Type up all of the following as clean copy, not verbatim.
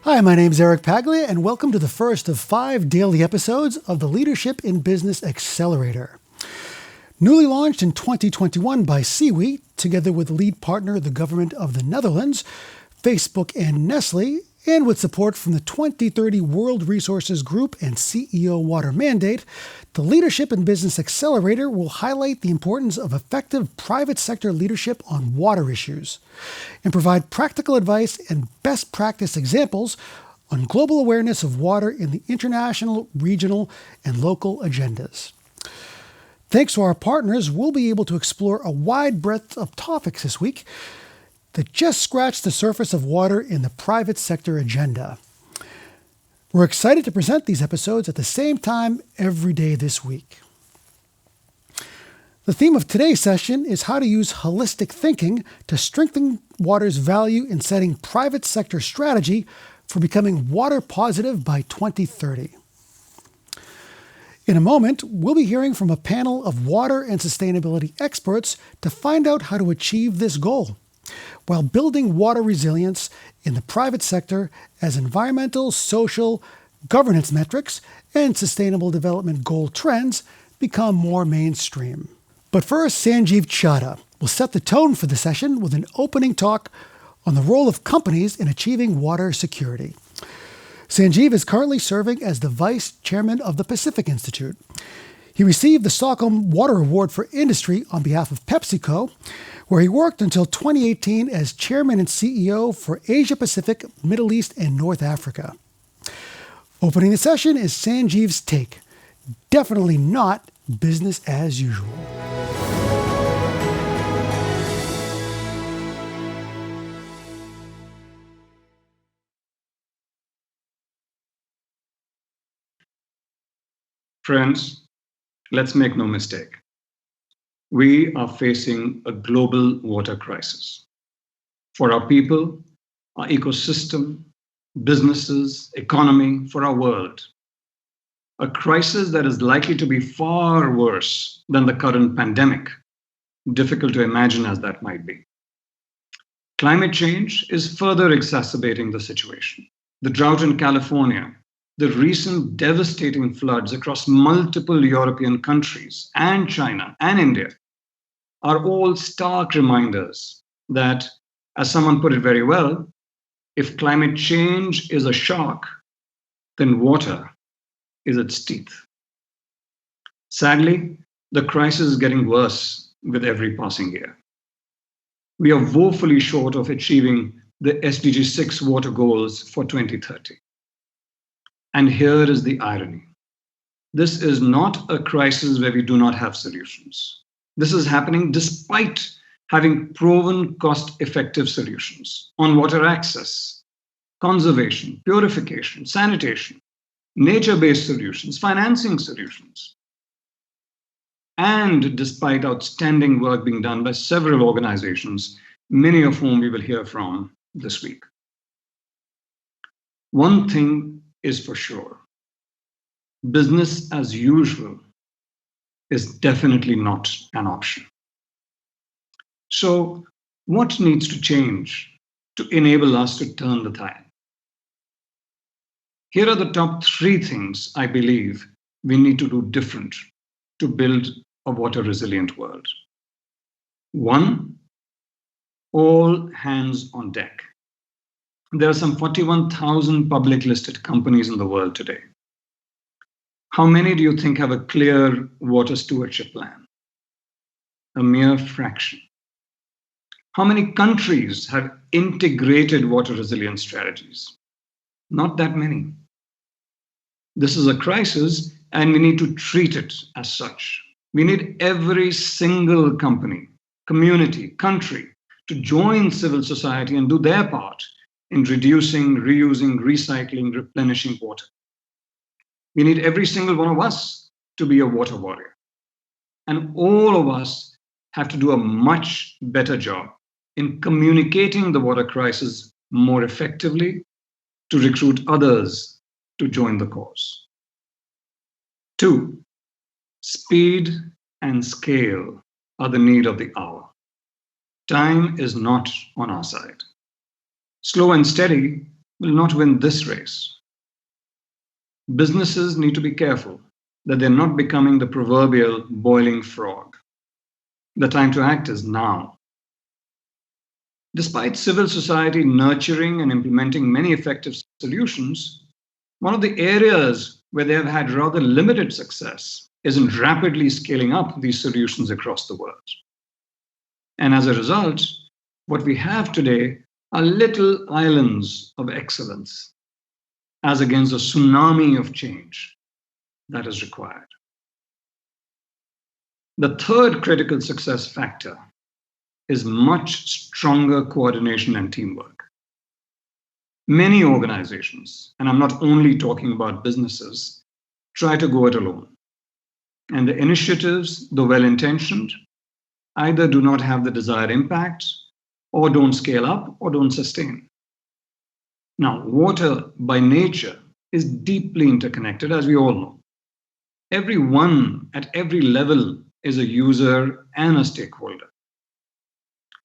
Hi, my name's Eric Paglia, and welcome to the first of 5 daily episodes of the Leadership in Business Accelerator. Newly launched in 2021 by Seaweed, together with lead partner the Government of the Netherlands, Facebook and Nestle, and with support from the 2030 World Resources Group and CEO Water Mandate, the Leadership in Business Accelerator will highlight the importance of effective private sector leadership on water issues and provide practical advice and best practice examples on global awareness of water in the international, regional, and local agendas. Thanks to our partners, we'll be able to explore a wide breadth of topics this week that just scratch the surface of water in the private sector agenda. We're excited to present these episodes at the same time every day this week. The theme of today's session is how to use holistic thinking to strengthen water's value in setting private sector strategy for becoming water positive by 2030. In a moment, we'll be hearing from a panel of water and sustainability experts to find out how to achieve this goal, while building water resilience in the private sector as environmental, social, governance metrics, and sustainable development goal trends become more mainstream. But first, Sanjeev Chadha will set the tone for the session with an opening talk on the role of companies in achieving water security. Sanjeev is currently serving as the Vice Chairman of the Pacific Institute. He received the Stockholm Water Award for Industry on behalf of PepsiCo, where he worked until 2018 as Chairman and CEO for Asia Pacific, Middle East, and North Africa. Opening the session is Sanjeev's take. Definitely not business as usual. Friends, let's make no mistake. We are facing a global water crisis. For our people, our ecosystem, businesses, economy, for our world. A crisis that is likely to be far worse than the current pandemic, difficult to imagine as that might be. Climate change is further exacerbating the situation. The drought in California, the recent devastating floods across multiple European countries and China and India are all stark reminders that, as someone put it very well, if climate change is a shark, then water is its teeth. Sadly, the crisis is getting worse with every passing year. We are woefully short of achieving the SDG 6 water goals for 2030. And here is the irony. This is not a crisis where we do not have solutions. This is happening despite having proven cost-effective solutions on water access, conservation, purification, sanitation, nature-based solutions, financing solutions. And despite outstanding work being done by several organizations, many of whom we will hear from this week. One thing is for sure. Business as usual is definitely not an option. So, what needs to change to enable us to turn the tide? Here are the top 3 things I believe we need to do different to build a water resilient world. 1, all hands on deck. There are some 41,000 public listed companies in the world today. How many do you think have a clear water stewardship plan? A mere fraction. How many countries have integrated water resilience strategies? Not that many. This is a crisis and we need to treat it as such. We need every single company, community, country to join civil society and do their part in reducing, reusing, recycling, replenishing water. We need every single one of us to be a water warrior. And all of us have to do a much better job in communicating the water crisis more effectively to recruit others to join the cause. 2, speed and scale are the need of the hour. Time is not on our side. Slow and steady will not win this race. Businesses need to be careful that they're not becoming the proverbial boiling frog. The time to act is now. Despite civil society nurturing and implementing many effective solutions, one of the areas where they have had rather limited success is in rapidly scaling up these solutions across the world. And as a result, what we have today are little islands of excellence as against a tsunami of change that is required. The third critical success factor is much stronger coordination and teamwork. Many organizations, and I'm not only talking about businesses, try to go it alone. And the initiatives, though well intentioned, either do not have the desired impact, or don't scale up, or don't sustain. Now, water by nature is deeply interconnected, as we all know. Everyone at every level is a user and a stakeholder.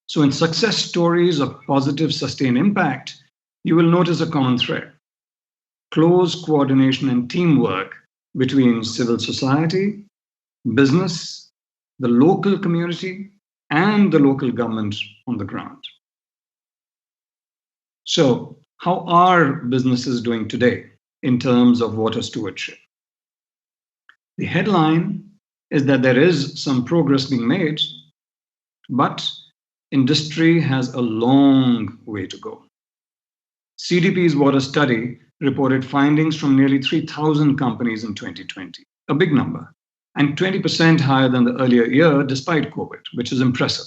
So, in success stories of positive sustained impact, you will notice a common thread: close coordination and teamwork between civil society, business, the local community, and the local government on the ground. So, how are businesses doing today in terms of water stewardship? The headline is that there is some progress being made, but industry has a long way to go. CDP's water study reported findings from nearly 3,000 companies in 2020, a big number, and 20% higher than the earlier year despite COVID, which is impressive.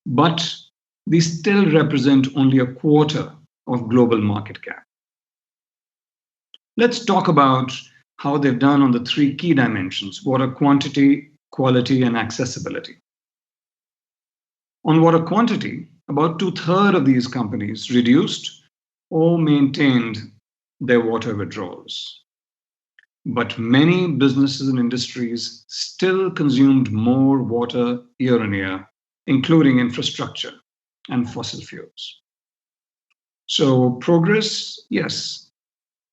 But these still represent only a quarter of global market cap. Let's talk about how they've done on the three key dimensions: water quantity, quality, and accessibility. On water quantity, about two-thirds of these companies reduced or maintained their water withdrawals. But many businesses and industries still consumed more water year on year, including infrastructure and fossil fuels. So progress, yes,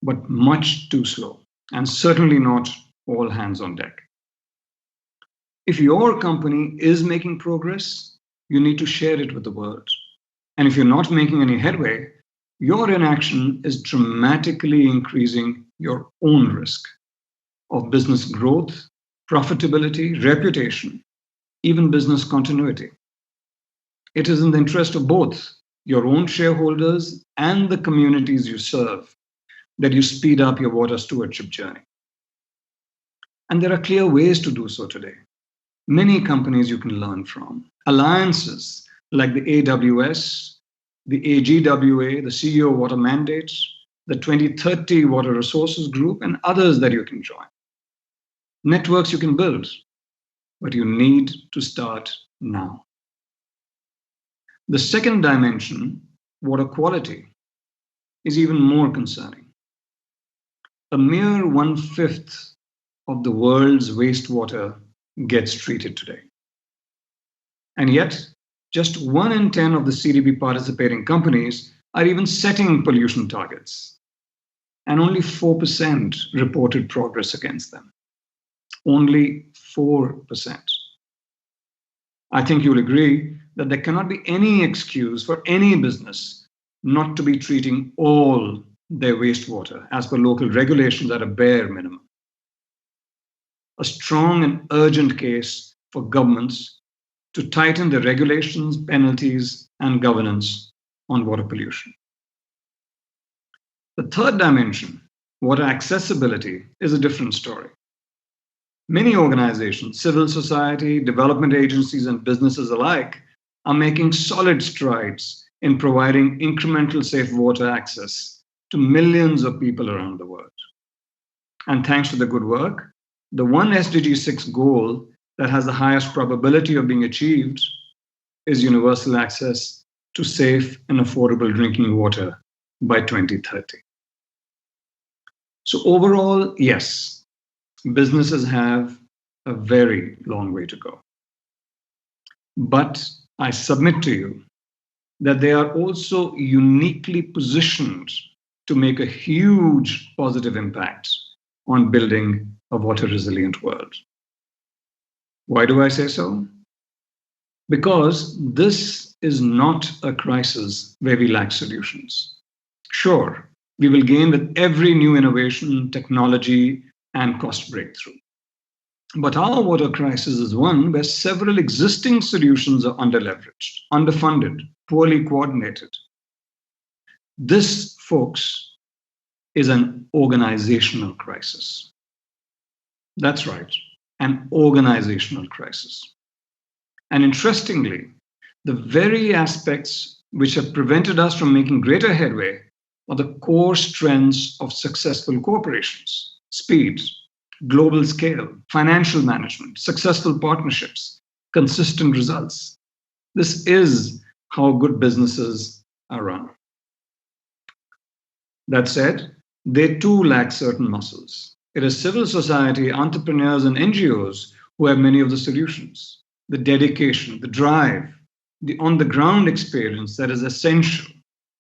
but much too slow, and certainly not all hands on deck. If your company is making progress, you need to share it with the world. And if you're not making any headway, your inaction is dramatically increasing your own risk of business growth, profitability, reputation, even business continuity. It is in the interest of both your own shareholders and the communities you serve that you speed up your water stewardship journey. And there are clear ways to do so today. Many companies you can learn from. Alliances like the AWS, the AGWA, the CEO Water Mandates, the 2030 Water Resources Group, and others that you can join. Networks you can build, but you need to start now. The second dimension, water quality, is even more concerning. A mere 1/5 of the world's wastewater gets treated today. And yet, just 1 in 10 of the CDP participating companies are even setting pollution targets, and only 4% reported progress against them. Only 4%. I think you'll agree that there cannot be any excuse for any business not to be treating all their wastewater as per local regulations at a bare minimum. A strong and urgent case for governments to tighten the regulations, penalties, and governance on water pollution. The third dimension, water accessibility, is a different story. Many organizations, civil society, development agencies, and businesses alike are making solid strides in providing incremental safe water access to millions of people around the world. And thanks to the good work, the one SDG 6 goal that has the highest probability of being achieved is universal access to safe and affordable drinking water by 2030. So overall, yes, businesses have a very long way to go. But I submit to you that they are also uniquely positioned to make a huge positive impact on building a water resilient world. Why do I say so? Because this is not a crisis where we lack solutions. Sure, we will gain with every new innovation, technology, and cost breakthrough. But our water crisis is one where several existing solutions are underleveraged, underfunded, poorly coordinated. This, folks, is an organizational crisis. That's right, an organizational crisis. And interestingly, the very aspects which have prevented us from making greater headway are the core strengths of successful corporations: speed, global scale, financial management, successful partnerships, consistent results. This is how good businesses are run. That said, they too lack certain muscles. It is civil society, entrepreneurs, and NGOs who have many of the solutions. The dedication, the drive, the on the ground experience that is essential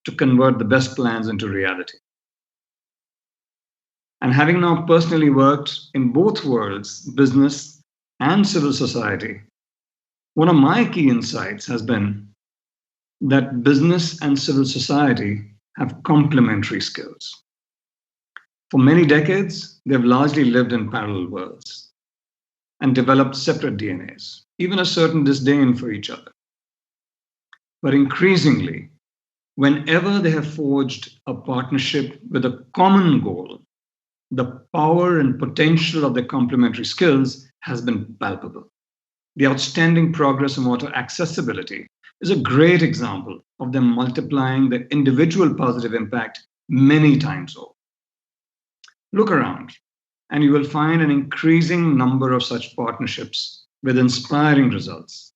to convert the best plans into reality. And having now personally worked in both worlds, business and civil society, one of my key insights has been that business and civil society have complementary skills. For many decades, they've largely lived in parallel worlds and developed separate DNAs, even a certain disdain for each other. But increasingly, whenever they have forged a partnership with a common goal, the power and potential of their complementary skills has been palpable. The outstanding progress in water accessibility is a great example of them multiplying their individual positive impact many times over. Look around, and you will find an increasing number of such partnerships with inspiring results.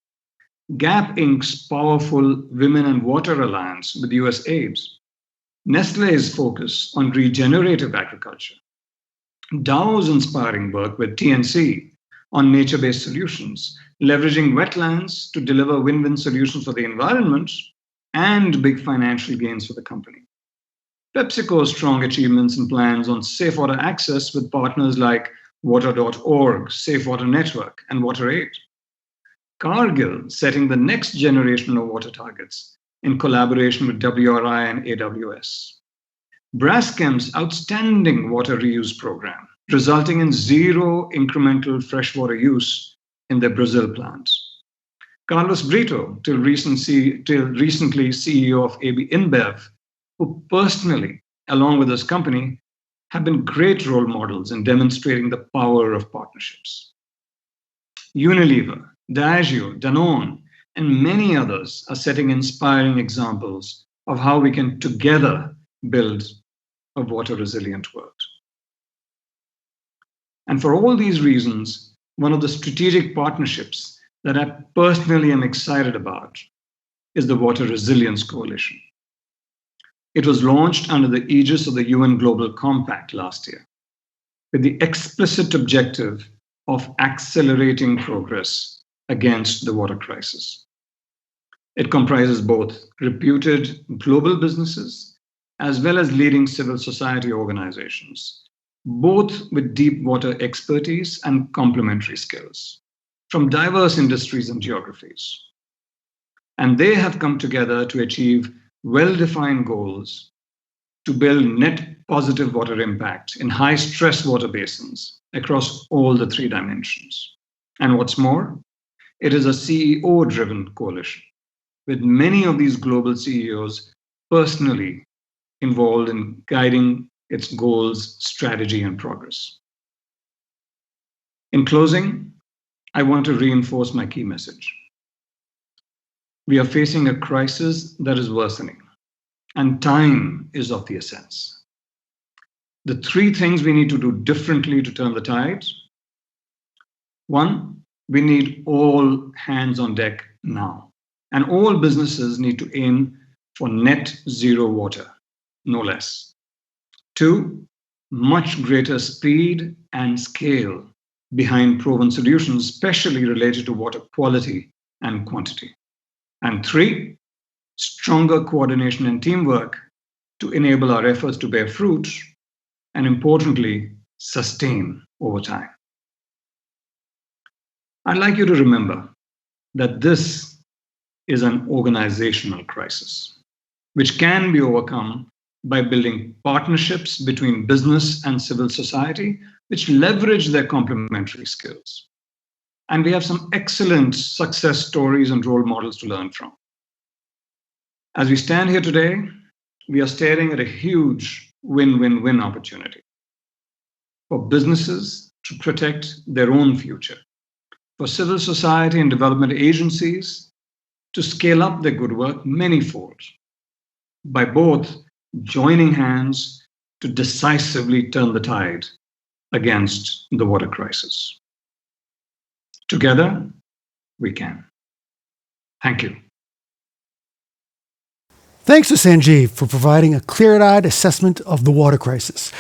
Gap Inc.'s powerful Women and Water Alliance with USAID, Nestlé's focus on regenerative agriculture, Dow's inspiring work with TNC on nature-based solutions, leveraging wetlands to deliver win-win solutions for the environment and big financial gains for the company. PepsiCo's strong achievements and plans on safe water access with partners like Water.org, Safe Water Network, and WaterAid. Cargill setting the next generation of water targets in collaboration with WRI and AWS. Braskem's outstanding water reuse program, resulting in zero incremental freshwater use in their Brazil plants. Carlos Brito, till recently CEO of AB InBev, who personally, along with his company, have been great role models in demonstrating the power of partnerships. Unilever, Diageo, Danone, and many others are setting inspiring examples of how we can together build a water resilient world. And for all these reasons, one of the strategic partnerships that I personally am excited about is the Water Resilience Coalition. It was launched under the aegis of the UN Global Compact last year, with the explicit objective of accelerating progress against the water crisis. It comprises both reputed global businesses as well as leading civil society organizations, both with deep water expertise and complementary skills from diverse industries and geographies. And they have come together to achieve well-defined goals to build net positive water impact in high-stress water basins across all the three dimensions. And what's more, it is a CEO-driven coalition, with many of these global CEOs personally involved in guiding its goals, strategy, and progress. In closing, I want to reinforce my key message. We are facing a crisis that is worsening, and time is of the essence. The three things we need to do differently to turn the tide. One, we need all hands on deck now, and all businesses need to aim for net zero water, no less. Two, much greater speed and scale behind proven solutions, especially related to water quality and quantity. And three, stronger coordination and teamwork to enable our efforts to bear fruit and, importantly, sustain over time. I'd like you to remember that this is an organizational crisis, which can be overcome by building partnerships between business and civil society, which leverage their complementary skills. And we have some excellent success stories and role models to learn from. As we stand here today, we are staring at a huge win-win-win opportunity for businesses to protect their own future, for civil society and development agencies to scale up their good work manyfold, by both joining hands to decisively turn the tide against the water crisis. Together, we can. Thank you. Thanks to Sanjeev for providing a clear-eyed assessment of the water crisis,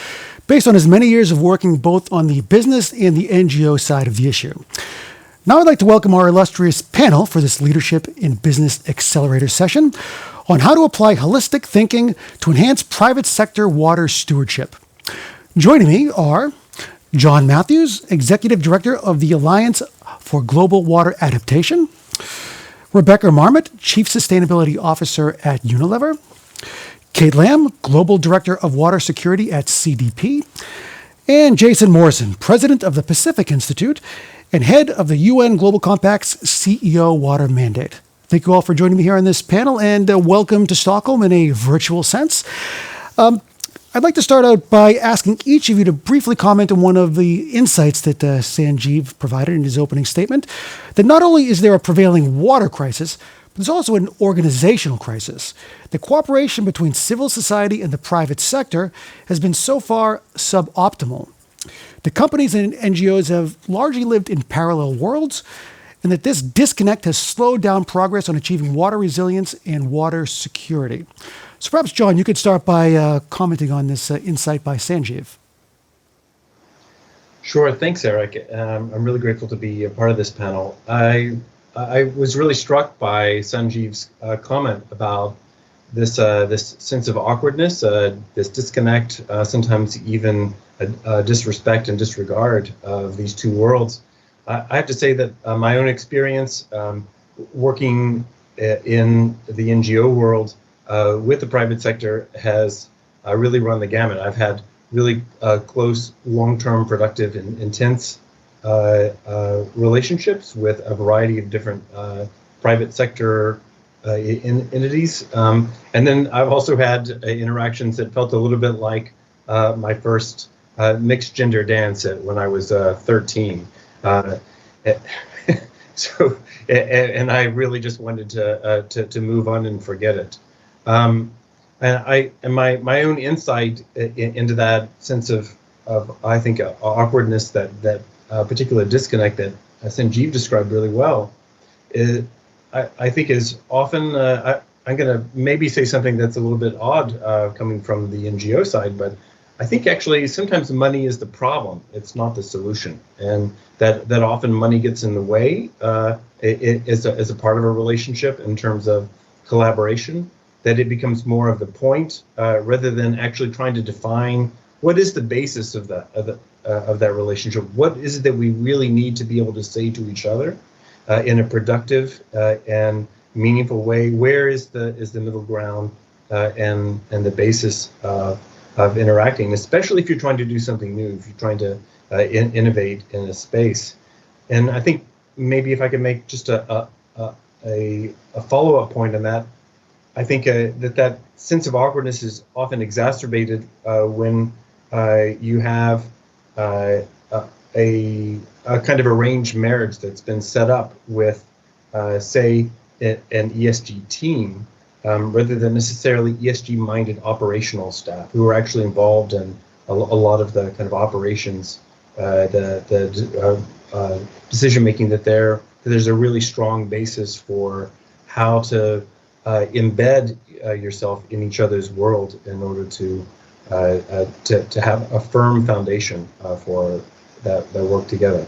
based on his many years of working both on the business and the NGO side of the issue. Now I'd like to welcome our illustrious panel for this Leadership in Business Accelerator session on how to apply holistic thinking to enhance private sector water stewardship. Joining me are John Matthews, Executive Director of the Alliance for Global Water Adaptation, Rebecca Marmot, Chief Sustainability Officer at Unilever, Kate Lamb, Global Director of Water Security at CDP, and Jason Morrison, President of the Pacific Institute and Head of the UN Global Compact's CEO Water Mandate. Thank you all for joining me here on this panel, and welcome to Stockholm in a virtual sense. I'd like to start out by asking each of you to briefly comment on one of the insights that Sanjeev provided in his opening statement, that not only is there a prevailing water crisis, but there's also an organizational crisis. The cooperation between civil society and the private sector has been so far suboptimal. The companies and NGOs have largely lived in parallel worlds, and that this disconnect has slowed down progress on achieving water resilience and water security. So perhaps, John, you could start by commenting on this insight by Sanjeev. Sure. Thanks, Eric. I'm really grateful to be a part of this panel. I was really struck by Sanjeev's comment about this sense of awkwardness, this disconnect, sometimes even disrespect and disregard of these two worlds. I have to say that my own experience working in the NGO world with the private sector has really run the gamut. I've had really close, long-term, productive, and intense relationships with a variety of different private sector entities. And then I've also had interactions that felt a little bit like my first mixed gender dance when I was 13. So, and I really just wanted to move on and forget it. And my own insight into that sense of I think awkwardness, that particular disconnect that Sanjeev described really well, I think is often I'm going to maybe say something that's a little bit odd coming from the NGO side, but I think actually sometimes money is the problem. It's not the solution, and that often money gets in the way as a part of a relationship in terms of collaboration. That it becomes more of the point rather than actually trying to define what is the basis of that relationship. What is it that we really need to be able to say to each other in a productive and meaningful way? Where is the middle ground and the basis of interacting, especially if you're trying to do something new, if you're trying to innovate in a space. And I think maybe if I could make just a follow-up point on that, I think that sense of awkwardness is often exacerbated when you have a kind of arranged marriage that's been set up with, say, an ESG team, rather than necessarily ESG-minded operational staff who are actually involved in a lot of the kind of operations, the decision-making, that there's a really strong basis for how to embed yourself in each other's world in order to have a firm foundation for that work together.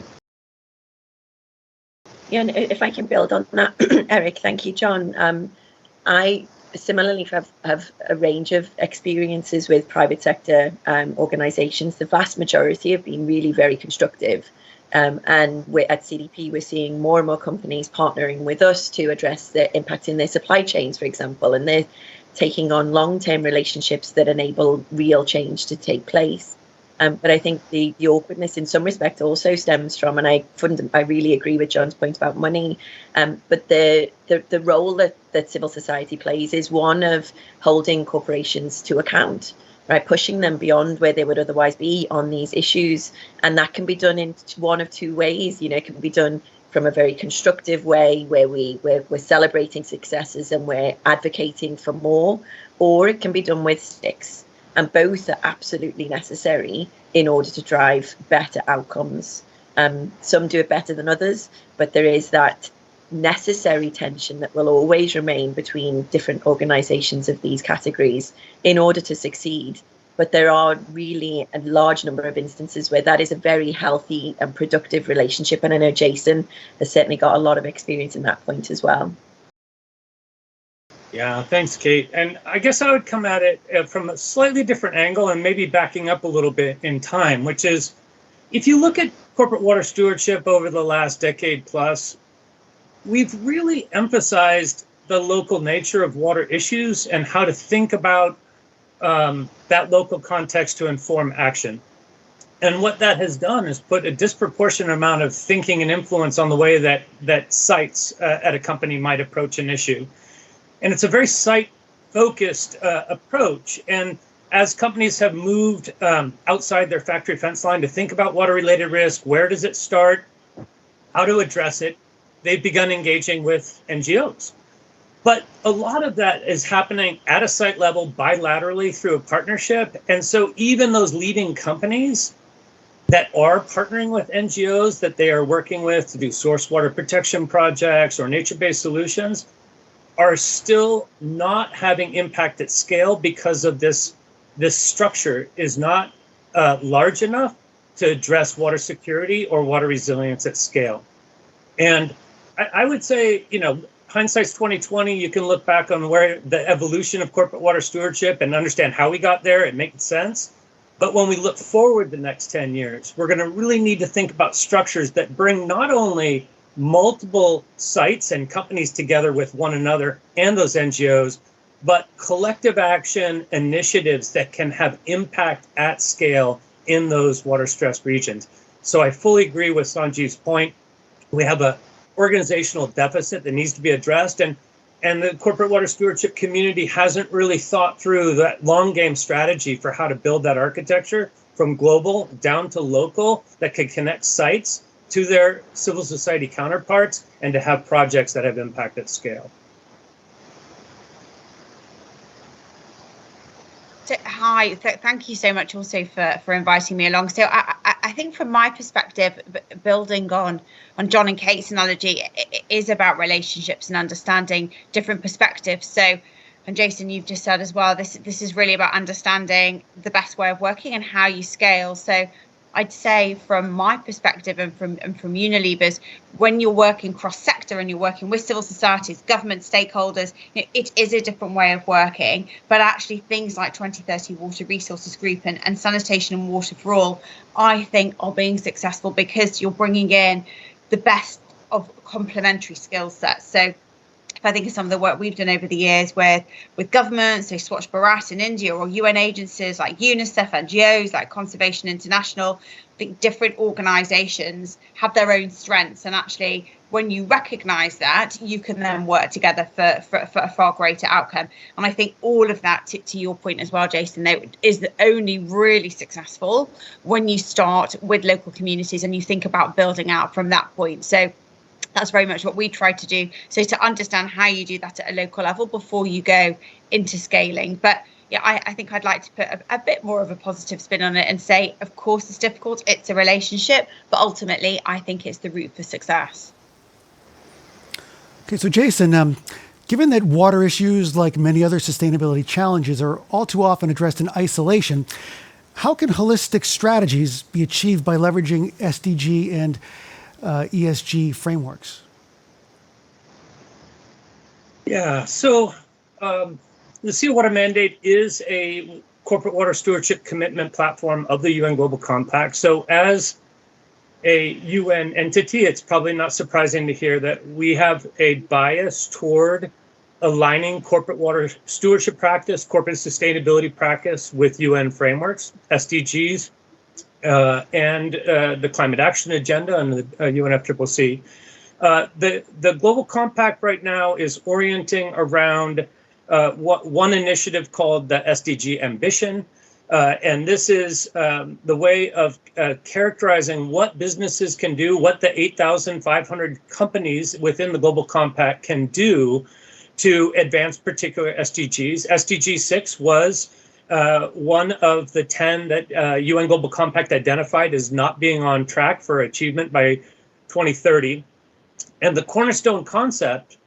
Yeah, and if I can build on that, Eric, thank you, John. I similarly have a range of experiences with private sector organisations. The vast majority have been really very constructive. And at CDP, we're seeing more and more companies partnering with us to address the impact in their supply chains, for example, and they're taking on long-term relationships that enable real change to take place. But I think the awkwardness in some respect also stems from, and I really agree with John's point about money, but the role that civil society plays is one of holding corporations to account, right? Pushing them beyond where they would otherwise be on these issues. And that can be done in one of two ways. It can be done from a very constructive way where we're celebrating successes and we're advocating for more, or it can be done with sticks. And both are absolutely necessary in order to drive better outcomes. Some do it better than others, but there is that necessary tension that will always remain between different organizations of these categories in order to succeed. But there are really a large number of instances where that is a very healthy and productive relationship. And I know Jason has certainly got a lot of experience in that point as well. Yeah, thanks, Kate. And I guess I would come at it from a slightly different angle and maybe backing up a little bit in time, which is if you look at corporate water stewardship over the last decade plus, we've really emphasized the local nature of water issues and how to think about that local context to inform action. And what that has done is put a disproportionate amount of thinking and influence on the way that sites at a company might approach an issue. And it's a very site-focused approach. And as companies have moved outside their factory fence line to think about water-related risk, where does it start, how to address it, they've begun engaging with NGOs. But a lot of that is happening at a site level bilaterally through a partnership. And so even those leading companies that are partnering with NGOs that they are working with to do source water protection projects or nature-based solutions are still not having impact at scale because of this structure is not large enough to address water security or water resilience at scale. And I would say, hindsight's 2020. You can look back on where the evolution of corporate water stewardship and understand how we got there. It makes sense. But when we look forward the next 10 years, we're going to really need to think about structures that bring not only multiple sites and companies together with one another and those NGOs, but collective action initiatives that can have impact at scale in those water-stressed regions. So I fully agree with Sanjeev's point. We have an organizational deficit that needs to be addressed, and the corporate water stewardship community hasn't really thought through that long game strategy for how to build that architecture from global down to local that could connect sites to their civil society counterparts and to have projects that have impact at scale. So, hi, thank you so much also for inviting me along. So I think from my perspective, building on John and Kate's analogy, it is about relationships and understanding different perspectives. So, and Jason, you've just said as well, this is really about understanding the best way of working and how you scale. So I'd say from my perspective and from Unilever's, when you're working cross-sector and you're working with civil societies, government stakeholders, it is a different way of working. But actually things like 2030 Water Resources Group and Sanitation and Water for All, I think are being successful because you're bringing in the best of complementary skill sets. So if I think of some of the work we've done over the years with governments, so Swachh Bharat in India, or UN agencies like UNICEF, NGOs like Conservation International, I think different organisations have their own strengths. And actually, when you recognise that, you can then work together for a far greater outcome. And I think all of that, to your point as well, Jason, is only really successful when you start with local communities and you think about building out from that point. So that's very much what we try to do. So to understand how you do that at a local level before you go into scaling. But yeah, I think I'd like to put a bit more of a positive spin on it and say, of course, it's difficult. It's a relationship, but ultimately, I think it's the route for success. Okay, so Jason, given that water issues, like many other sustainability challenges, are all too often addressed in isolation, how can holistic strategies be achieved by leveraging SDG and ESG frameworks? Yeah, so the Seawater Mandate is a corporate water stewardship commitment platform of the UN Global Compact. So as a UN entity, it's probably not surprising to hear that we have a bias toward aligning corporate water stewardship practice, corporate sustainability practice with UN frameworks, SDGs, and the Climate Action Agenda and the UNFCCC. The Global Compact right now is orienting around one initiative called the SDG Ambition. And this is the way of characterizing what businesses can do, what the 8,500 companies within the Global Compact can do to advance particular SDGs. SDG 6 was one of the 10 that UN Global Compact identified as not being on track for achievement by 2030. And the cornerstone concept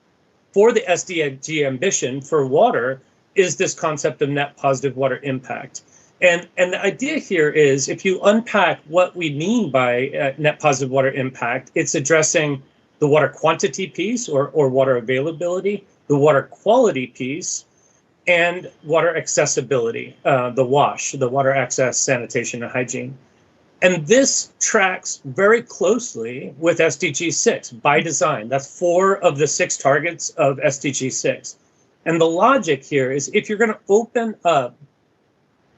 for the SDG ambition for water is this concept of net positive water impact. And the idea here is, if you unpack what we mean by net positive water impact, it's addressing the water quantity piece or water availability, the water quality piece, and water accessibility, the WASH, the water access, sanitation, and hygiene. And this tracks very closely with SDG 6 by design. That's 4 of the 6 targets of SDG 6. And the logic here is, if you're going to open up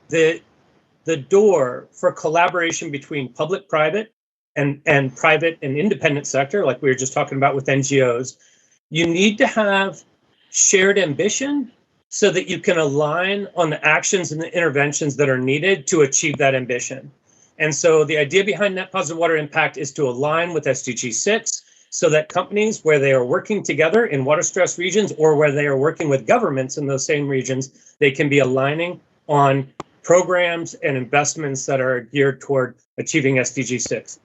the door for collaboration between public-private and private and independent sector, like we were just talking about with NGOs, you need to have shared ambition so that you can align on the actions and the interventions that are needed to achieve that ambition. And so the idea behind net positive water impact is to align with SDG 6 so that companies where they are working together in water stressed regions or where they are working with governments in those same regions, they can be aligning on programs and investments that are geared toward achieving SDG 6.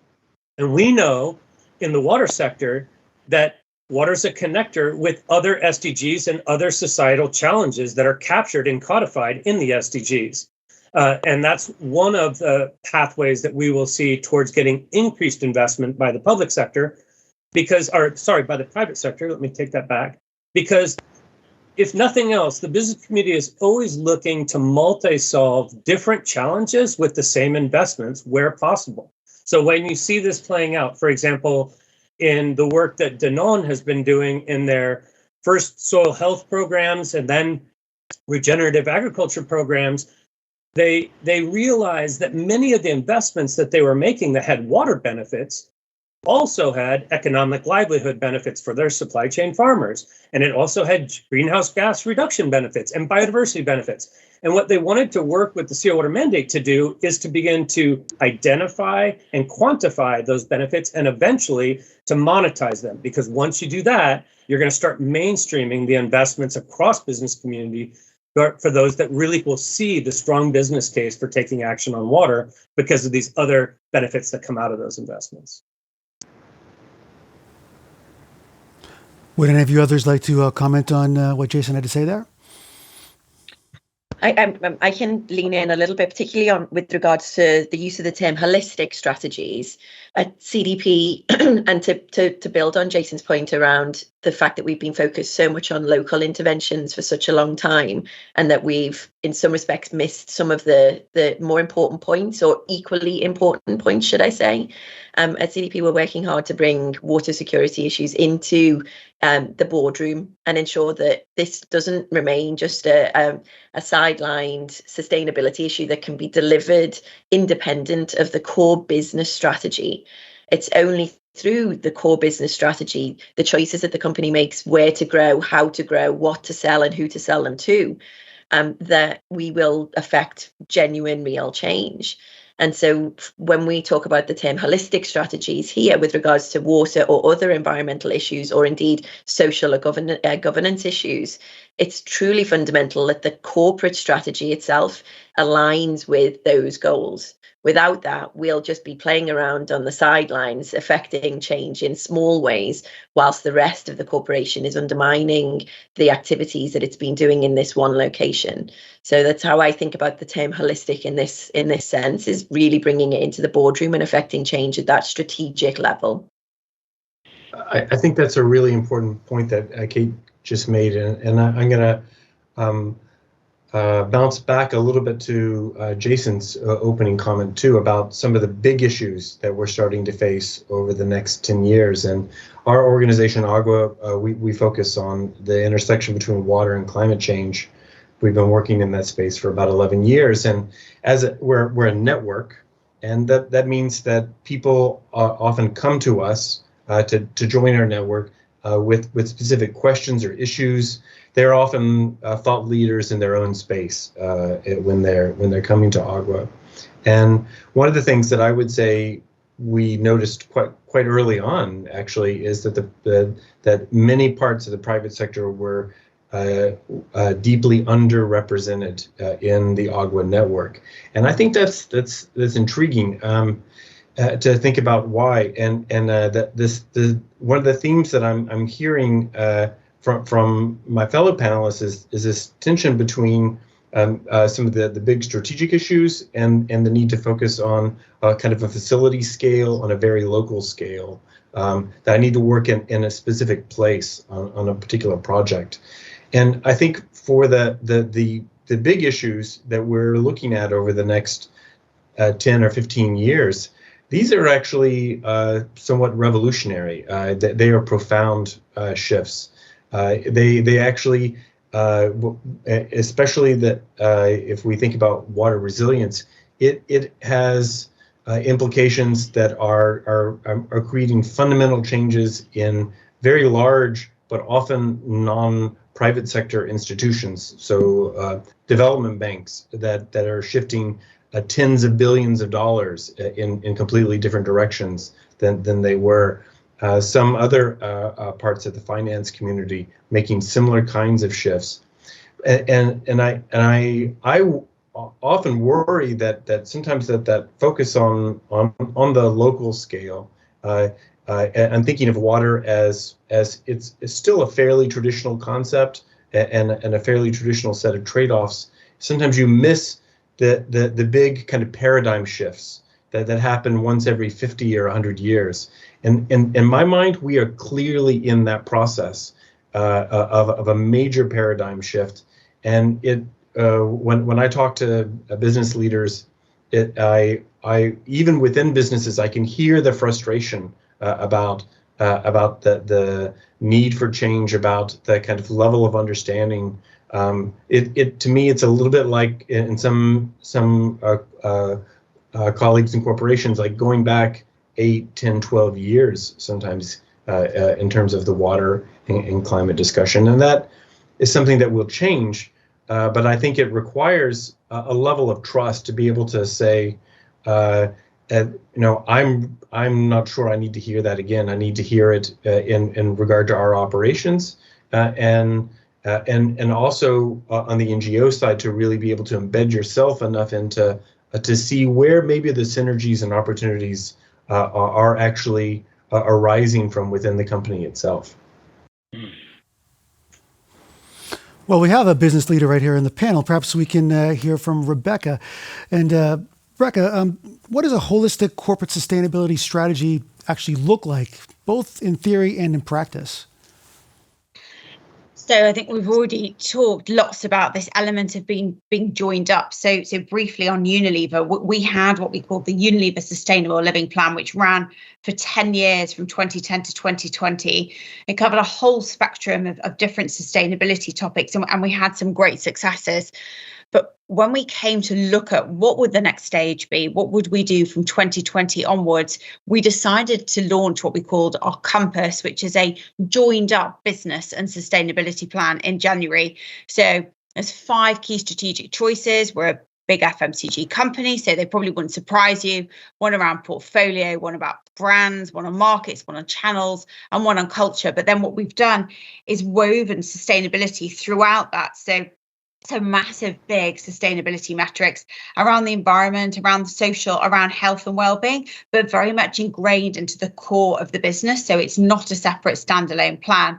And we know in the water sector that water is a connector with other SDGs and other societal challenges that are captured and codified in the SDGs. And that's one of the pathways that we will see towards getting increased investment by the public sector, by the private sector, let me take that back, because if nothing else, the business community is always looking to multi-solve different challenges with the same investments where possible. So when you see this playing out, for example, in the work that Danone has been doing in their first soil health programs and then regenerative agriculture programs, they realized that many of the investments that they were making that had water benefits also had economic livelihood benefits for their supply chain farmers. And it also had greenhouse gas reduction benefits and biodiversity benefits. And what they wanted to work with the Seawater Mandate to do is to begin to identify and quantify those benefits and eventually to monetize them. Because once you do that, you're going to start mainstreaming the investments across business community for those that really will see the strong business case for taking action on water because of these other benefits that come out of those investments. Would any of you others like to comment on what Jason had to say there? I can lean in a little bit, particularly on with regards to the use of the term holistic strategies at CDP, and to build on Jason's point around the fact that we've been focused so much on local interventions for such a long time, and that we've, in some respects, missed some of the more important points, or equally important points, should I say. At CDP, we're working hard to bring water security issues into the boardroom and ensure that this doesn't remain just a sidelined sustainability issue that can be delivered independent of the core business strategy. It's only through the core business strategy, the choices that the company makes, where to grow, how to grow, what to sell, and who to sell them to, that we will affect genuine, real change. And so when we talk about the term holistic strategies here with regards to water or other environmental issues, or indeed social or governance issues, it's truly fundamental that the corporate strategy itself aligns with those goals. Without that, we'll just be playing around on the sidelines, affecting change in small ways, whilst the rest of the corporation is undermining the activities that it's been doing in this one location. So that's how I think about the term holistic in this sense, is really bringing it into the boardroom and affecting change at that strategic level. I think that's a really important point that Kate just made, and I'm going to bounce back a little bit to Jason's opening comment too about some of the big issues that we're starting to face over the next 10 years. And our organization, Agua, we focus on the intersection between water and climate change. We've been working in that space for about 11 years. And we're a network, and that means that people often come to us to join our network with specific questions or issues. They're often thought leaders in their own space when they're coming to Agua. And one of the things that I would say we noticed quite early on, actually, is that that many parts of the private sector were deeply underrepresented in the Agua network. And I think that's intriguing to think about why. And that one of the themes that I'm hearing from my fellow panelists is this tension between some of the big strategic issues and the need to focus on kind of a facility scale on a very local scale, that I need to work in a specific place on a particular project. And I think for the big issues that we're looking at over the next 10 or 15 years, these are actually somewhat revolutionary. They are profound shifts. They actually, especially that if we think about water resilience, it has implications that are creating fundamental changes in very large but often non-private sector institutions. So development banks that are shifting tens of billions of dollars in completely different directions than they were. Some other parts of the finance community making similar kinds of shifts, and I often worry that sometimes that focus on the local scale. I'm thinking of water as it's still a fairly traditional concept and a fairly traditional set of trade-offs. Sometimes you miss the big kind of paradigm shifts that happen once every 50 or 100 years. And in my mind, we are clearly in that process of a major paradigm shift. And when I talk to business leaders, I even within businesses, I can hear the frustration about the need for change, about the kind of level of understanding. To me, it's a little bit like in some colleagues in corporations, like going back 8, 10, 12 years sometimes in terms of the water and climate discussion. And that is something that will change, but I think it requires a level of trust to be able to say, I'm not sure I need to hear that again. I need to hear it in regard to our operations and also on the NGO side to really be able to embed yourself enough into to see where maybe the synergies and opportunities are actually arising from within the company itself. Well, we have a business leader right here in the panel. Perhaps we can hear from Rebecca. And Rebecca, what does a holistic corporate sustainability strategy actually look like, both in theory and in practice? So I think we've already talked lots about this element of being joined up. So briefly on Unilever, we had what we called the Unilever Sustainable Living Plan, which ran for 10 years from 2010 to 2020. It covered a whole spectrum of different sustainability topics, and we had some great successes. But when we came to look at what would the next stage be, what would we do from 2020 onwards, we decided to launch what we called our Compass, which is a joined up business and sustainability plan in January. So there's 5 key strategic choices. We're a big FMCG company, so they probably wouldn't surprise you. One around portfolio, one about brands, one on markets, one on channels, and one on culture. But then what we've done is woven sustainability throughout that. So massive, big sustainability metrics around the environment, around the social, around health and well-being, but very much ingrained into the core of the business. So it's not a separate standalone plan.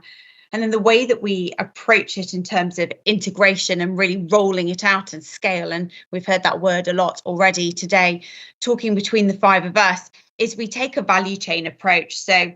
And then the way that we approach it in terms of integration and really rolling it out and scale, and we've heard that word a lot already today, talking between the 5 of us, is we take a value chain approach. So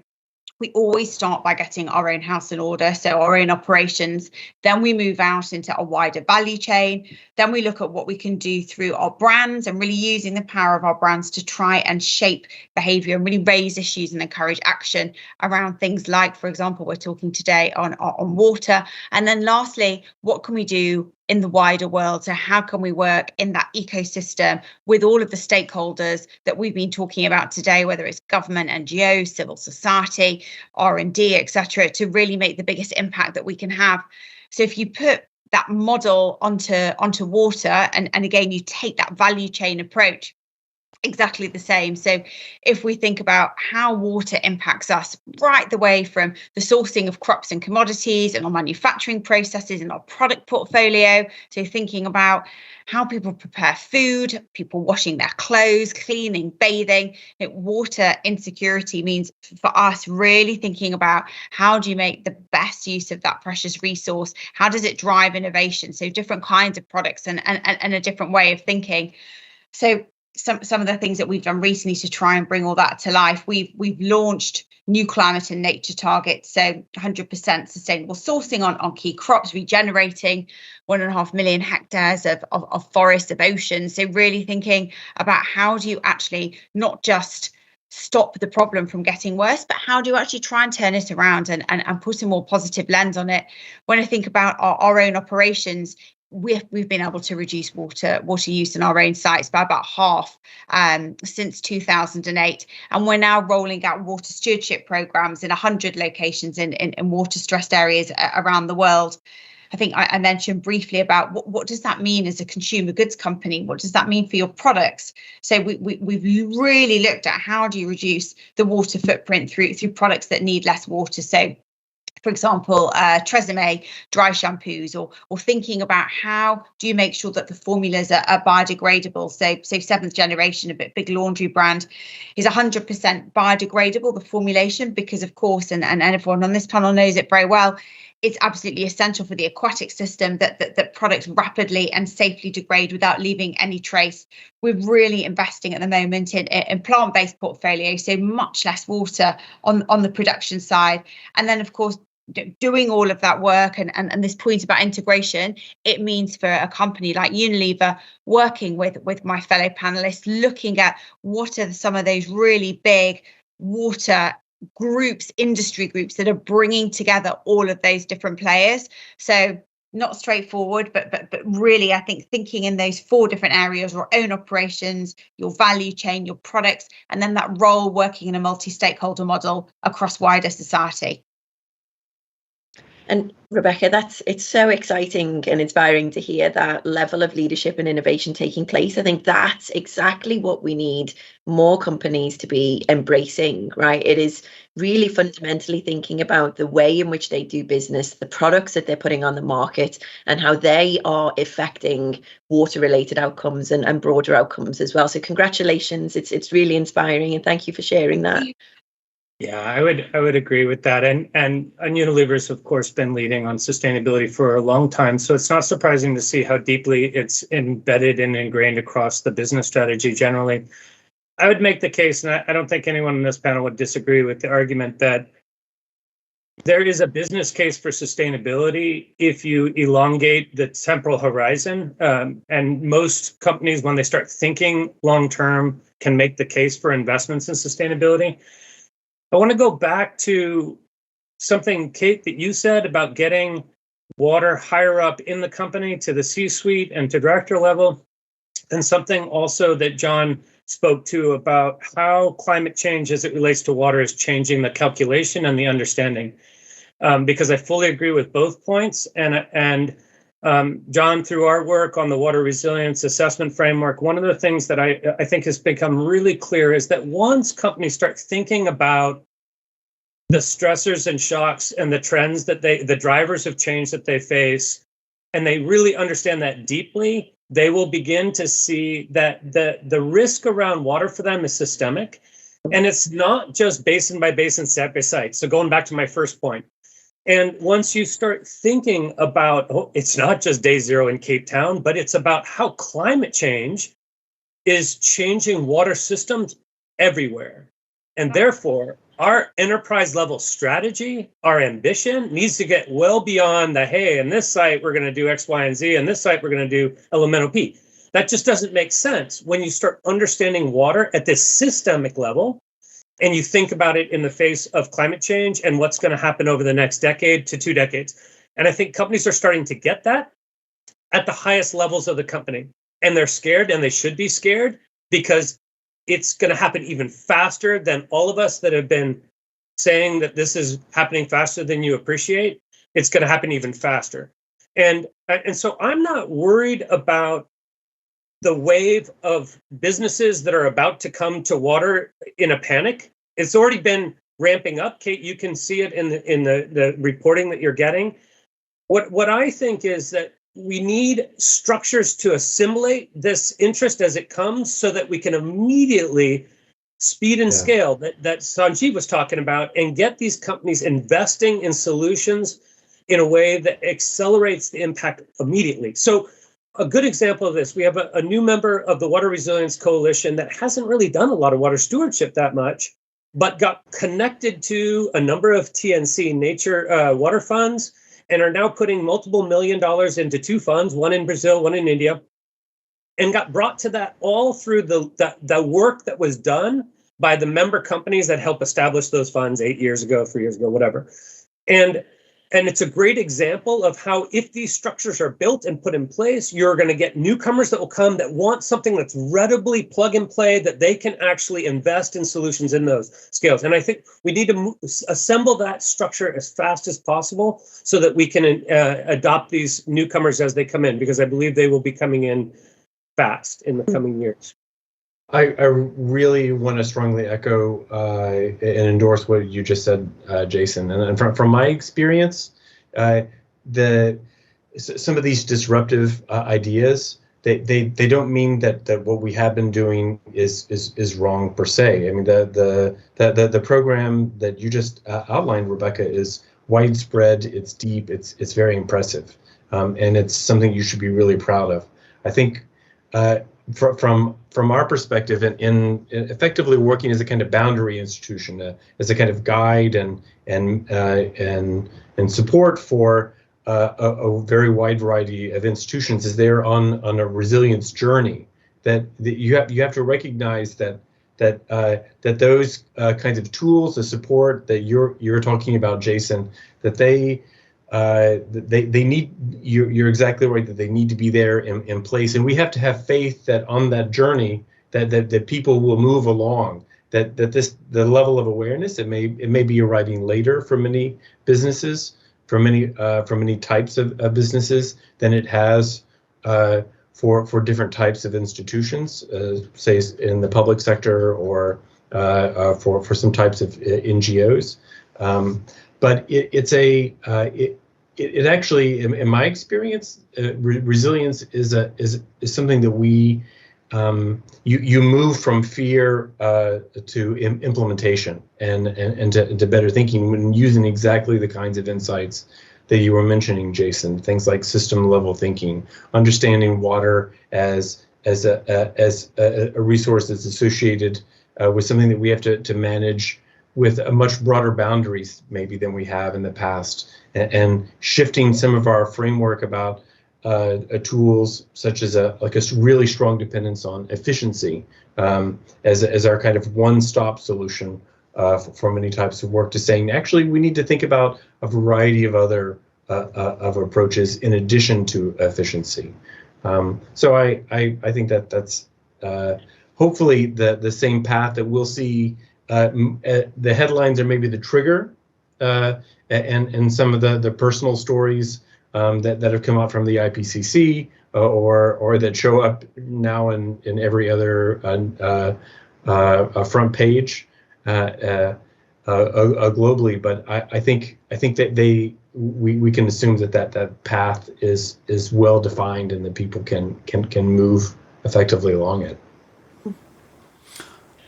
we always start by getting our own house in order, so our own operations. Then we move out into a wider value chain. Then we look at what we can do through our brands and really using the power of our brands to try and shape behavior and really raise issues and encourage action around things like, for example, we're talking today on water. And then lastly, what can we do in the wider world? So how can we work in that ecosystem with all of the stakeholders that we've been talking about today, whether it's government, NGOs, civil society, R&D, etc., to really make the biggest impact that we can have. So if you put that model onto water, and again, you take that value chain approach, exactly the same. So if we think about how water impacts us right the way from the sourcing of crops and commodities and our manufacturing processes and our product portfolio, so thinking about how people prepare food, people washing their clothes, cleaning, bathing. Water insecurity means for us really thinking about how do you make the best use of that precious resource? How does it drive innovation? So different kinds of products and a different way of thinking. So some of the things that we've done recently to try and bring all that to life, we've launched new climate and nature targets, so 100% sustainable sourcing on key crops, regenerating 1.5 million hectares of forest, of ocean. So really thinking about how do you actually not just stop the problem from getting worse, but how do you actually try and turn it around and put a more positive lens on it? When I think about our own operations, we've been able to reduce water use in our own sites by about half since 2008, and we're now rolling out water stewardship programs in 100 locations in water stressed areas around the world. I think I mentioned briefly about what does that mean as a consumer goods company? What does that mean for your products? So we've really looked at how do you reduce the water footprint through products that need less water. So for example, Tresemme dry shampoos, or thinking about how do you make sure that the formulas are biodegradable. So Seventh Generation, a big laundry brand, is 100% biodegradable, the formulation, because of course, and everyone on this panel knows it very well, it's absolutely essential for the aquatic system that products rapidly and safely degrade without leaving any trace. We're really investing at the moment in plant-based portfolio, so much less water on the production side. And then, of course, doing all of that work and this point about integration, it means for a company like Unilever working with my fellow panelists, looking at what are some of those really big water groups, industry groups that are bringing together all of those different players. So not straightforward, but really, I think thinking in those 4 different areas: your own operations, your value chain, your products, and then that role working in a multi-stakeholder model across wider society. And Rebecca, it's so exciting and inspiring to hear that level of leadership and innovation taking place. I think that's exactly what we need more companies to be embracing, right? It is really fundamentally thinking about the way in which they do business, the products that they're putting on the market, and how they are affecting water-related outcomes and broader outcomes as well. So congratulations, it's really inspiring, and thank you for sharing that. Yeah, I would agree with that. And Unilever's, of course, been leading on sustainability for a long time. So it's not surprising to see how deeply it's embedded and ingrained across the business strategy generally. I would make the case, and I don't think anyone in this panel would disagree with the argument, that there is a business case for sustainability if you elongate the temporal horizon. And most companies, when they start thinking long-term, can make the case for investments in sustainability. I want to go back to something, Kate, that you said about getting water higher up in the company to the C-suite and to director level, and something also that John spoke to about how climate change as it relates to water is changing the calculation and the understanding. Because I fully agree with both points. And John, through our work on the water resilience assessment framework, one of the things that I think has become really clear is that once companies start thinking about the stressors and shocks and the trends that the drivers of change that they face, and they really understand that deeply, they will begin to see that the risk around water for them is systemic. And it's not just basin by basin, site by site. So going back to my first point, and once you start thinking about, it's not just day zero in Cape Town, but it's about how climate change is changing water systems everywhere. And therefore, our enterprise level strategy, our ambition needs to get well beyond the, hey, in this site, we're going to do X, Y, and Z. And this site, we're going to do elemental P. That just doesn't make sense when you start understanding water at this systemic level and you think about it in the face of climate change and what's going to happen over the next decade to 2 decades. And I think companies are starting to get that at the highest levels of the company. And they're scared, and they should be scared, because it's going to happen even faster than all of us that have been saying that this is happening faster than you appreciate. It's going to happen even faster. And so I'm not worried about the wave of businesses that are about to come to water in a panic. It's already been ramping up. Kate, you can see it in the reporting that you're getting. What I think is that we need structures to assimilate this interest as it comes so that we can immediately speed and scale that Sanjeev was talking about, and get these companies investing in solutions in a way that accelerates the impact immediately. So a good example of this, we have a new member of the Water Resilience Coalition that hasn't really done a lot of water stewardship that much, but got connected to a number of TNC nature water funds, and are now putting multiple $1 million into 2 funds, one in Brazil, one in India, and got brought to that all through the work that was done by the member companies that helped establish those funds 8 years ago, 3 years ago, whatever. And it's a great example of how, if these structures are built and put in place, you're going to get newcomers that will come that want something that's readily plug and play, that they can actually invest in solutions in those scales. And I think we need to assemble that structure as fast as possible so that we can adopt these newcomers as they come in, because I believe they will be coming in fast in the coming years. I really want to strongly echo and endorse what you just said, Jason. And from my experience, some of these disruptive ideas, they don't mean that what we have been doing is wrong per se. I mean, the program that you just outlined, Rebecca, is widespread. It's deep. It's very impressive, and it's something you should be really proud of. I think. From our perspective, in effectively working as a kind of boundary institution, as a kind of guide and support for a very wide variety of institutions, as they're on a resilience journey, that you have to recognize that those kinds of tools, the support that you're talking about, Jason, that they need, you're exactly right, that they need to be there in place, and we have to have faith that on that journey that people will move along, that the level of awareness, it may be arriving later for many businesses, for many types of businesses than it has for different types of institutions, say in the public sector or for some types of NGOs. But it actually, in my experience, resilience is something that we you move from fear to implementation and to better thinking when using exactly the kinds of insights that you were mentioning, Jason. Things like system level thinking, understanding water as a resource that's associated with something that we have to manage with a much broader boundaries maybe than we have in the past, and shifting some of our framework about tools such as a really strong dependence on efficiency as our kind of one-stop solution for many types of work, to saying actually we need to think about a variety of other of approaches in addition to efficiency. So I think that's hopefully the same path that we'll see. The headlines are maybe the trigger, and some of the personal stories that have come out from the IPCC or that show up now in every other front page globally. But I think that we can assume that path is well defined and that people can move effectively along it.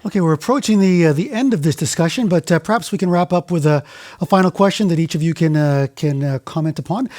Okay, we're approaching the end of this discussion, but perhaps we can wrap up with a final question that each of you can comment upon.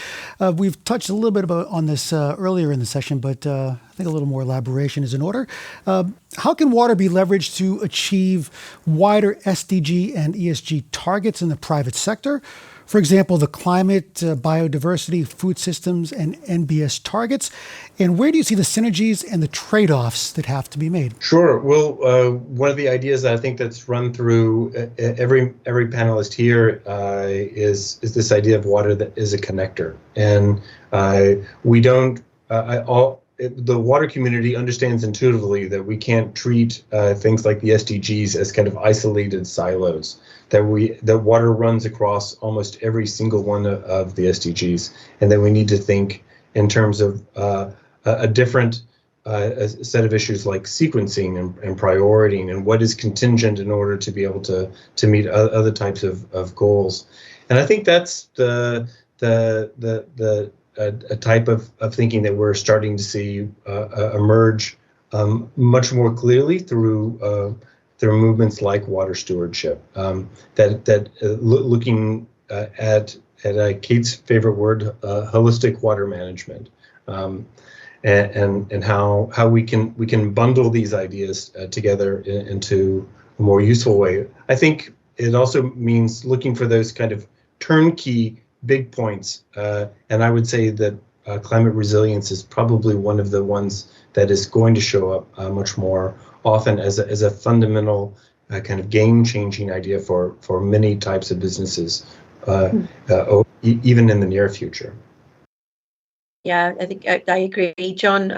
We've touched a little bit on this earlier in the session, but I think a little more elaboration is in order. How can water be leveraged to achieve wider SDG and ESG targets in the private sector? For example, the climate, biodiversity, food systems, and NBS targets. And where do you see the synergies and the trade-offs that have to be made? Sure. Well, one of the ideas that I think that's run through every panelist here is this idea of water that is a connector, and we don't the water community understands intuitively that we can't treat things like the SDGs as kind of isolated silos. That water runs across almost every single one of the SDGs, and that we need to think in terms of a different set of issues like sequencing and priority, and what is contingent in order to be able to meet other types of goals. And I think that's the type of thinking that we're starting to see emerge much more clearly through movements like water stewardship. Looking at Kate's favorite word, holistic water management, and how we can bundle these ideas together into a more useful way. I think it also means looking for those kind of turnkey big points, and I would say that climate resilience is probably one of the ones that is going to show up much more often as a fundamental kind of game-changing idea for many types of businesses, even in the near future. Yeah, I think I agree, John.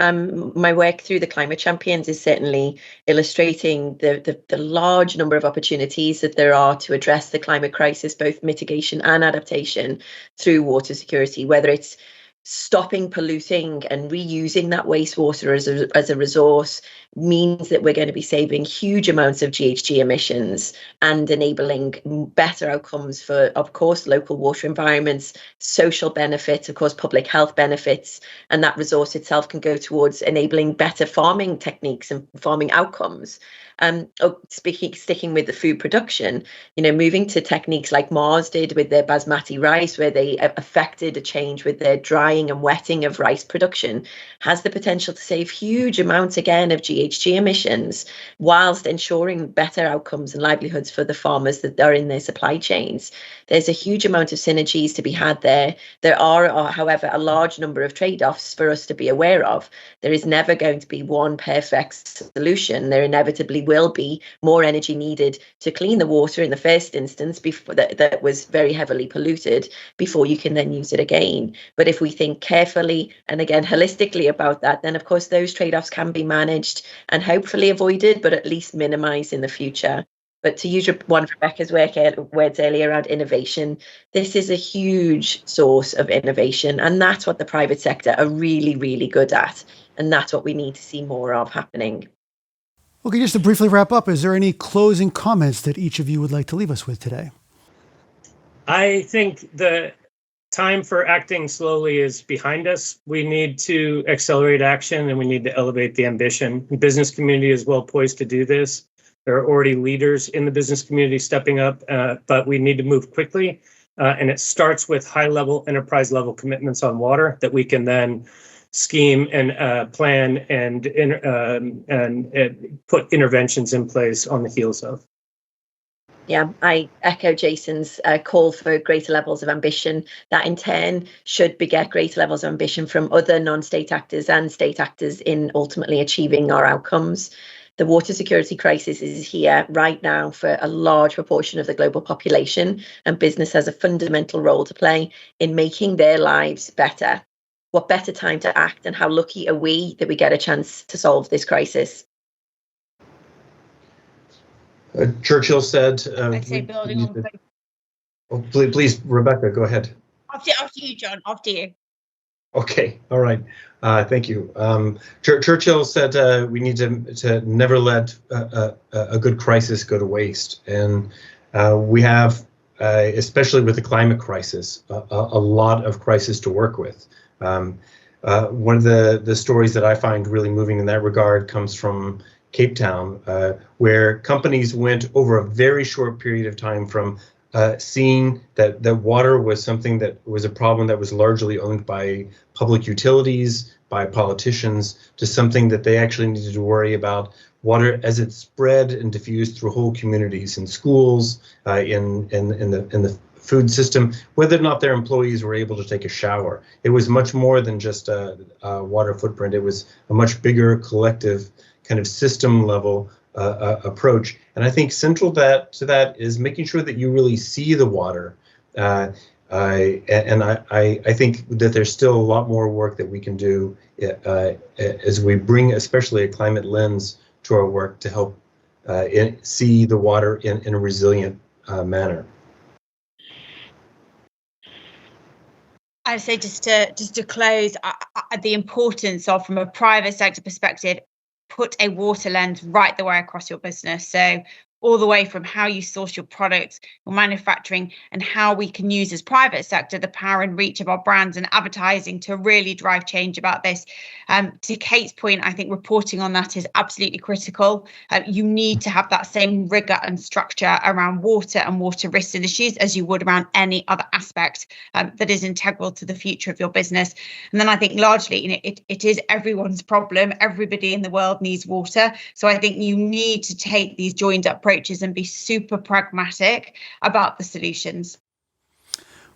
My work through the Climate Champions is certainly illustrating the large number of opportunities that there are to address the climate crisis, both mitigation and adaptation through water security, whether it's stopping polluting and reusing that wastewater as a resource means that we're going to be saving huge amounts of GHG emissions and enabling better outcomes for, of course, local water environments, social benefits, of course, public health benefits, and that resource itself can go towards enabling better farming techniques and farming outcomes. Sticking with the food production, moving to techniques like Mars did with their basmati rice, where they affected a change with their drying and wetting of rice production, has the potential to save huge amounts again of GHG emissions, whilst ensuring better outcomes and livelihoods for the farmers that are in their supply chains. There's a huge amount of synergies to be had there. There are, however, a large number of trade-offs for us to be aware of. There is never going to be one perfect solution. There inevitably will be more energy needed to clean the water in the first instance before that was very heavily polluted before you can then use it again. But if we think carefully and again holistically about that, then of course those trade-offs can be managed and hopefully avoided, but at least minimized in the future. But to use one of Rebecca's words earlier around innovation, this is a huge source of innovation, and that's what the private sector are really, really good at, and that's what we need to see more of happening. Okay, just to briefly wrap up, is there any closing comments that each of you would like to leave us with today? I think the time for acting slowly is behind us. We need to accelerate action, and we need to elevate the ambition. The business community is well poised to do this. There are already leaders in the business community stepping up, but we need to move quickly. And it starts with high-level, enterprise-level commitments on water that we can then scheme and plan and put interventions in place on the heels of. Yeah, I echo Jason's call for greater levels of ambition. That in turn should beget greater levels of ambition from other non-state actors and state actors in ultimately achieving our outcomes. The water security crisis is here right now for a large proportion of the global population, and business has a fundamental role to play in making their lives better. What better time to act, and how lucky are we that we get a chance to solve this crisis? Churchill said, I'd say building on. Oh, please, Rebecca, go ahead. After you, John. After you. Okay, all right. Thank you. Churchill said we need to never let a good crisis go to waste, and we have, especially with the climate crisis, a lot of crisis to work with. One of the stories that I find really moving in that regard comes from Cape Town, where companies went over a very short period of time from seeing that water was something that was a problem that was largely owned by public utilities, by politicians, to something that they actually needed to worry about water as it spread and diffused through whole communities, in schools, in the food system, whether or not their employees were able to take a shower. It was much more than just a water footprint. It was a much bigger collective kind of system level approach. And I think central to that is making sure that you really see the water. I think that there's still a lot more work that we can do as we bring especially a climate lens to our work to help see the water in a resilient manner. I'd say just to close, the importance of, from a private sector perspective, put a water lens right the way across your business. So all the way from how you source your products, your manufacturing, and how we can use as private sector the power and reach of our brands and advertising to really drive change about this. To Kate's point, I think reporting on that is absolutely critical. You need to have that same rigor and structure around water and water risks and issues as you would around any other aspect that is integral to the future of your business. And then I think largely, it is everyone's problem. Everybody in the world needs water. So I think you need to take these joined up approaches and be super pragmatic about the solutions.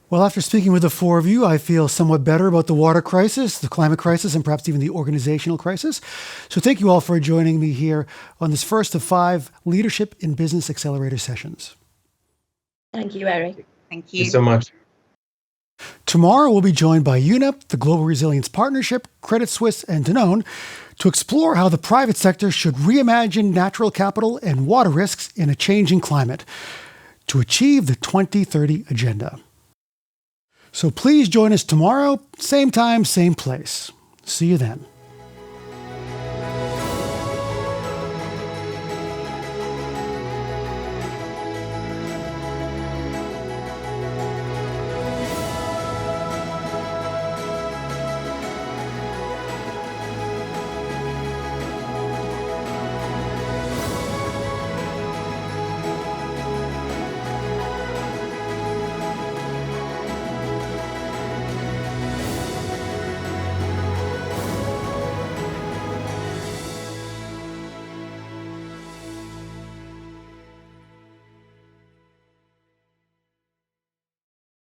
Well, after speaking with the four of you, I feel somewhat better about the water crisis, the climate crisis, and perhaps even the organizational crisis. So thank you all for joining me here on this first of 5 Leadership in Business Accelerator sessions. Thank you, Eric. Thank Thank you you. so much. Tomorrow, we'll be joined by UNEP, the Global Resilience Partnership, Credit Suisse, and Danone to explore how the private sector should reimagine natural capital and water risks in a changing climate to achieve the 2030 agenda. So please join us tomorrow, same time, same place. See you then.